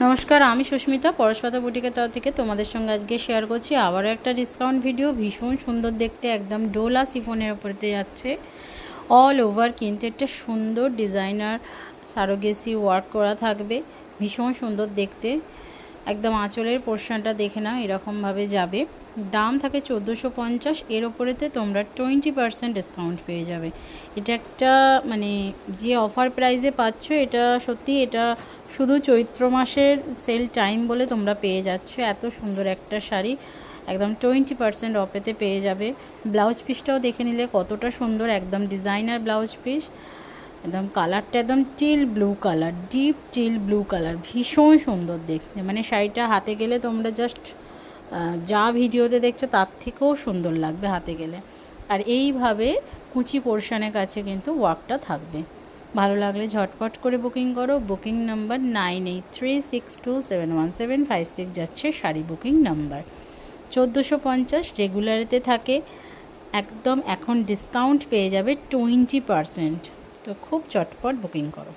নমস্কার, আমি সুস্মিতা পরশপাতা বুটিকের তরফ থেকে তোমাদের সঙ্গে আজকে শেয়ার করছি আবারও একটা ডিসকাউন্ট ভিডিও। ভীষণ সুন্দর দেখতে, একদম ডোলা সিফনের ওপরেতে যাচ্ছে অল ওভার, কিন্তু একটা সুন্দর ডিজাইনার সারোগেসি ওয়ার্ক করা থাকবে। ভীষণ সুন্দর দেখতে, একদম আঁচলের পোর্শনটা দেখে নাও, এরকমভাবে যাবে। দাম থাকে 1450, এর ওপরেতে তোমরা 20% ডিসকাউন্ট পেয়ে যাবে। এটা একটা মানে যে অফার প্রাইসে পাচ্ছ, এটা সত্যি, এটা শুধু চৈত্র মাসের সেল টাইম বলে তোমরা পেয়ে যাচ্ছ। এত সুন্দর একটা শাড়ি একদম 20% অফেতে পেয়ে যাবে। ব্লাউজ পিসটাও দেখে নিলে কতটা সুন্দর, একদম ডিজাইনার ব্লাউজ পিস। একদম কালারটা একদম teal blue colour, deep teal blue colour, ভীষণ সুন্দর দেখতে। মানে শাড়িটা হাতে গেলে তোমরা জাস্ট যা ভিডিওতে দেখছো তার থেকেও সুন্দর লাগবে হাতে গেলে। আর এইভাবে কুচি পোর্শনের কাছে কিন্তু ওয়ার্কটা থাকবে। ভালো লাগলে ঝটপট করে বুকিং করো। বুকিং নাম্বার 9836271756 যাচ্ছে শাড়ি বুকিং নাম্বার। 1450 রেগুলারেতে থাকে, একদম এখন ডিসকাউন্ট পেয়ে যাবে 20%। তো খুব চটপট বুকিং করো।